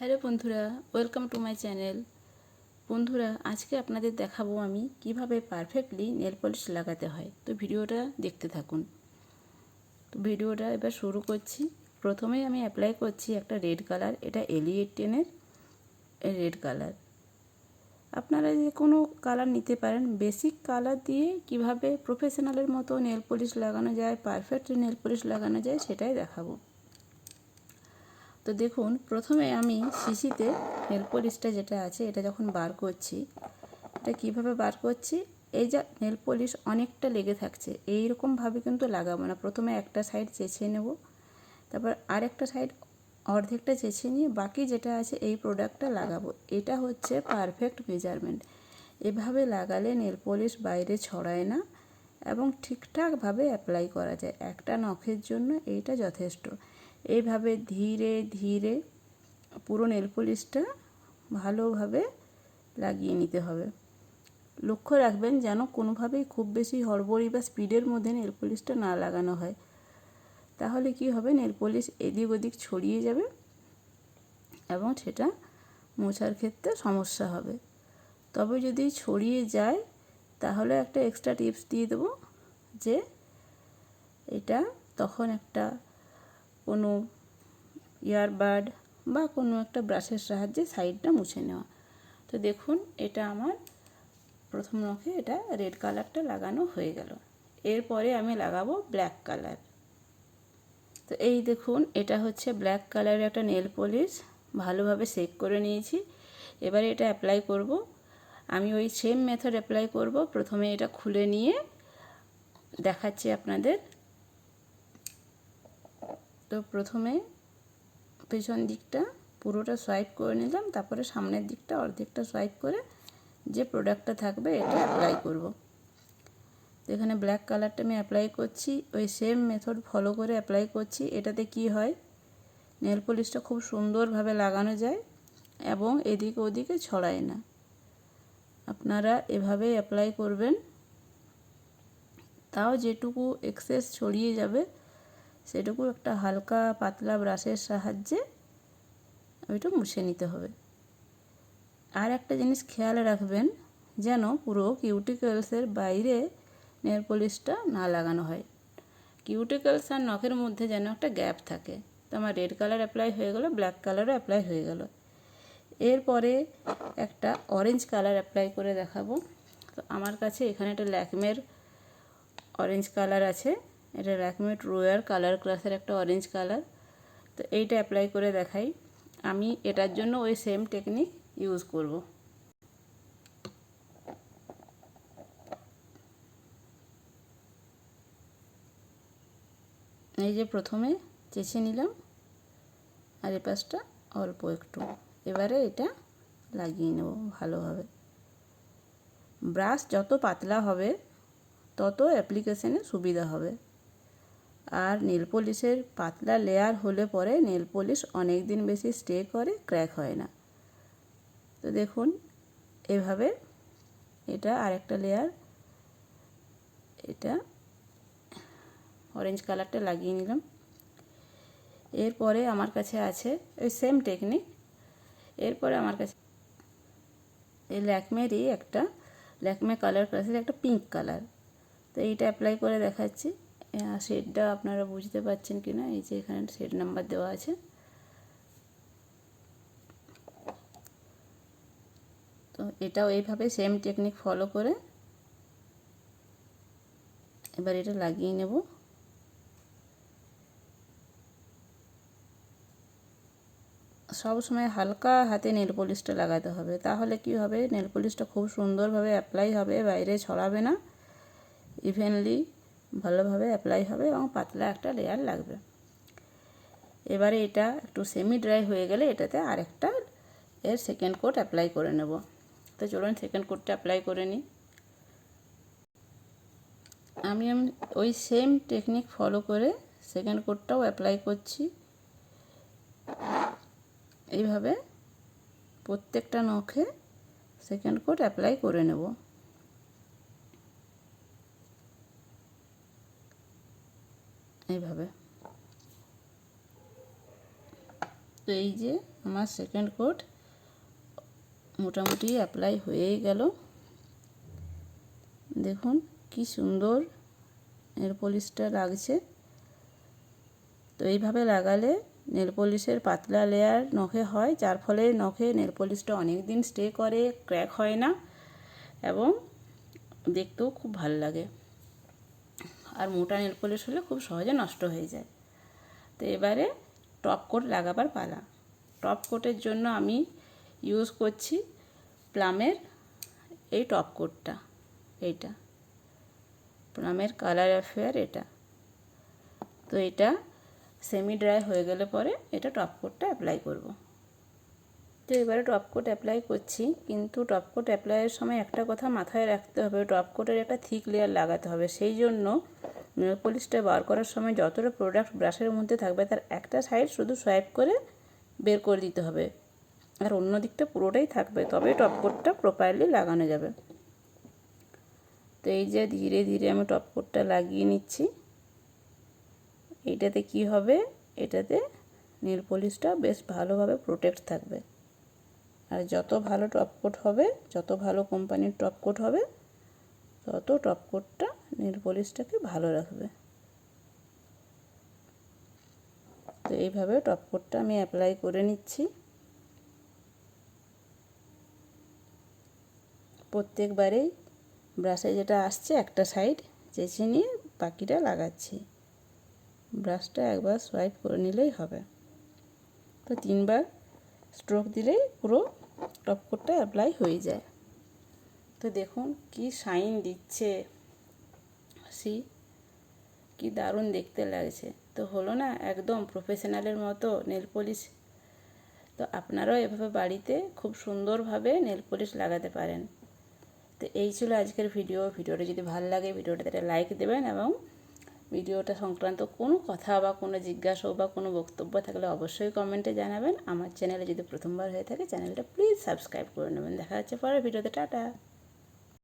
Hello বন্ধুরা, welcome to my channel. বন্ধুরা, আজকে আপনাদের দেখাবো আমি কিভাবে পারফেক্টলি নেল পলিশ লাগাতে হয়। তো ভিডিওটা দেখতে থাকুন। তো ভিডিওটা এবার শুরু করছি। প্রথমেই আমি অ্যাপ্লাই করছি একটা রেড কালার, এটা L-E-10-এর রেড কালার। আপনারা যে কোনো কালার নিতে পারেন। বেসিক কালার দিয়ে কিভাবে প্রফেশনালের মতো নেল পলিশ লাগানো যায়, পারফেক্ট নেল পলিশ লাগানো যায়, সেটাই দেখাবো। তো দেখুন, প্রথমে আমি শিশিতে নেল পলিশটা যেটা আছে এটা যখন বার করছি, এটা কিভাবে বার করছি, এই যে নেল পলিশ অনেকটা লেগে থাকছে, এইরকমভাবে কিন্তু লাগাবো না। প্রথমে একটা সাইড চেঁচিয়ে নেব, তারপর আরেকটা সাইড অর্ধেকটা চেঁচিয়ে নিয়ে বাকি যেটা আছে এই প্রোডাক্টটা লাগাবো। এটা হচ্ছে পারফেক্ট মেজারমেন্ট। এভাবে লাগালে নেল পলিশ বাইরে ছড়ায় না এবং ঠিকঠাকভাবে অ্যাপ্লাই করা যায়। একটা নখের জন্য এইটা যথেষ্ট। এইভাবে ধীরে ধীরে পুরো নেল পলিশটা ভালোভাবে লাগিয়ে নিতে হবে। লক্ষ্য রাখবেন যেন কোনোভাবেই খুব বেশি হড়বড়ি বা স্পিডের মধ্যে নেল পলিশটা না লাগানো হয়। তাহলে কি হবে, নেল পলিশ এদিক ওদিক ছড়িয়ে যাবে এবং সেটা মোছার ক্ষেত্রে সমস্যা হবে। তবে যদি ছড়িয়ে যায় তাহলে একটা এক্সট্রা টিপস দিয়ে দেবো, যে এটা তখন একটা কোনো ইয়ারবাড বা কোনো একটা ব্রাশের সাহায্যে সাইডটা মুছে নেওয়া। তো দেখুন, এটা আমার প্রথম নখে এটা রেড কালারটা লাগানো হয়ে গেল। এরপরে আমি লাগাবো ব্ল্যাক কালার। তো এই দেখুন, এটা হচ্ছে ব্ল্যাক কালারের একটা নেল পলিশ, ভালোভাবে শেক করে নিয়েছি। এবারে এটা অ্যাপ্লাই করব। আমি ওই সেম মেথড অ্যাপ্লাই করব। প্রথমে এটা খুলে নিয়ে দেখাচ্ছি আপনাদের। তো প্রথমে পেছন দিকটা পুরোটা সোয়াইপ করে নিলাম, তারপরে সামনের দিকটা অর্ধেকটা সোয়াইপ করে যে প্রোডাক্টটা থাকবে এটা অ্যাপ্লাই করব। তো এখানে ব্ল্যাক কালারটা আমি অ্যাপ্লাই করছি, ওই সেম মেথড ফলো করে অ্যাপ্লাই করছি। এটাতে কি হয়, নেল পলিশটা খুব সুন্দরভাবে লাগানো যায় এবং এদিকে ওদিকে ছড়ায় না। আপনারা এভাবেই অ্যাপ্লাই করবেন। তাও যেটুকু এক্সেস ছড়িয়ে যাবে সেটুকু একটা হালকা পাতলা ব্রাশের সাহায্যে ওইটা মুছে নিতে হবে। আর একটা জিনিস খেয়াল রাখবেন, যেন পুরো কিউটিকলসের বাইরে নেল পলিশটা না লাগানো হয়। কিউটিকলস আর নখের মধ্যে যেন একটা গ্যাপ থাকে। তো আমার রেড কালার অ্যাপ্লাই হয়ে গেল, ব্ল্যাক কালারও অ্যাপ্লাই হয়ে গেল। এরপরে একটা অরেঞ্জ কালার অ্যাপ্লাই করে দেখাবো। তো আমার কাছে এখানে একটা ল্যাকমের অরেঞ্জ কালার আছে, এটা ল্যাকমে ট্রুয়ার কালার ক্লাসের একটা অরেঞ্জ কালার। তো এইটা অ্যাপ্লাই করে দেখাই। আমি এটার জন্য ওই সেম টেকনিক ইউজ করব। এই যে প্রথমে চেঁচে নিলাম আর এ পাশটা অল্প একটু। এবারে এটা লাগিয়ে নেব ভালোভাবে। ব্রাশ যত পাতলা হবে তত অ্যাপ্লিকেশনে সুবিধা হবে। আর নেল পলিশের পাতলা লেয়ার হলে পরে নেল পলিশ অনেক দিন বেশি স্টে করে, ক্র্যাক হয় না। তো দেখুন, এভাবে এটা আরেকটা লেয়ার, এটা অরেঞ্জ কালারটা লাগিয়ে নিলাম। এরপরে আমার কাছে আছে ওই সেম টেকনিক। এরপরে আমার কাছে এই ল্যাকমেরই একটা ল্যাকমে কালার ক্লাসের একটা পিঙ্ক কালার। তো এইটা অ্যাপ্লাই করে দেখাচ্ছি। শেডটা আপনারা বুঝতে পারছেন কি না, এই যে এখানে শেড নাম্বার দেওয়া আছে। তো এটাও এইভাবে সেম টেকনিক ফলো করে এবার এটা লাগিয়ে নেব। সব সময় হালকা হাতে নেল পলিশটা লাগাতে হবে, তাহলে কি হবে, নেল পলিশটা খুব সুন্দরভাবে অ্যাপ্লাই হবে, বাইরে ছড়াবে না, ইভেনলি ভালোভাবে অ্যাপ্লাই হবে এবং পাতলা একটা লেয়ার লাগবে। এবারে এটা একটু সেমি ড্রাই হয়ে গেলে এটাতে আরেকটা এর সেকেন্ড কোট অ্যাপ্লাই করে নেব। তো চলুন সেকেন্ড কোটটা অ্যাপ্লাই করে নিই। আমি ওই সেম টেকনিক ফলো করে সেকেন্ড কোটটাও অ্যাপ্লাই করছি। এইভাবে প্রত্যেকটা নখে সেকেন্ড কোট অ্যাপ্লাই করে নেব। এইভাবে তো এই যে আমার সেকেন্ড কোট মোটামুটি অ্যাপ্লাই হয়েই গেল। দেখুন কি সুন্দর নেল পলিশটা লাগছে। তো এইভাবে লাগালে নেল পলিশের পাতলা লেয়ার নখে হয়, যার ফলে নখে নেল পলিশটা অনেক দিন স্টে করে, ক্র্যাক হয় না এবং দেখতেও খুব ভালো লাগে। আর মোটা নেল পলিশ হলে খুব সহজে নষ্ট হয়ে যায়। তো এবারে টপ কোট লাগাবার পালা। টপ কোটের জন্য আমি ইউজ করছি প্লামের এই টপ কোটটা, এইটা প্লামের কালার অ্যাফেয়ার এটা। তো এটা সেমি ড্রাই হয়ে গেলে পরে এটা টপ কোটটা অ্যাপ্লাই করব। তো এবারে টপ কোট অ্যাপ্লাই করছি, কিন্তু টপ কোট অ্যাপ্লাইয়ের সময় একটা কথা মাথায় রাখতে হবে, টপ কোটের একটা থিক লেয়ার লাগাতে হবে। সেই জন্য নেল পলিশটা বার করার সময় যতটা প্রোডাক্ট ব্রাশের মধ্যে থাকবে তার একটা সাইড শুধু সোয়াইপ করে বের করে দিতে হবে, আর অন্য দিকটা পুরোটাই থাকবে, তবে টপ কোটটা প্রপারলি লাগানো যাবে। তো এই যে ধীরে ধীরে আমি টপ কোটটা লাগিয়ে নিচ্ছি। এইটাতে কি হবে, এটাতে নেল পলিশটা বেশ ভালোভাবে প্রোটেক্ট থাকবে। আর যত ভালো টপ কোট হবে, যত ভালো কোম্পানির টপ কোট হবে, তত টপ কোটটা নেল পলিশটাকে ভালো রাখবে। তো এইভাবে টপ কোটটা আমি অ্যাপ্লাই করে নিচ্ছি। প্রত্যেকবারেই ব্রাশে যেটা আসছে একটা সাইড চেঁচে নিয়ে বাকিটা লাগাচ্ছি। ব্রাশটা একবার সোয়াইপ করে নিলেই হবে। তো 3বার স্ট্রোক দিলেই পুরো টপ কোটটা অ্যাপ্লাই হয়ে যায়। তো দেখুন কি শাইন দিচ্ছে, কি দারুণ দেখতে লাগছে। তো হলো না একদম প্রফেশনালের মতো নেল পলিশ। তো আপনারাও এভাবে বাড়িতে খুব সুন্দরভাবে নেল পলিশ লাগাতে পারেন। তো এই ছিল আজকের ভিডিওটা যদি ভালো লাগে ভিডিওটাতে একটা লাইক দেবেন, এবং ভিডিওটা সংক্রান্ত কোনো কথা বা কোনো জিজ্ঞাসা বা কোনো বক্তব্য থাকলে অবশ্যই কমেন্টে জানাবেন। আমার চ্যানেলে যদি প্রথমবার হয়ে থাকে চ্যানেলটা প্লিজ সাবস্ক্রাইব করে নেবেন। দেখা যাচ্ছে পরের ভিডিওতে। টাটা।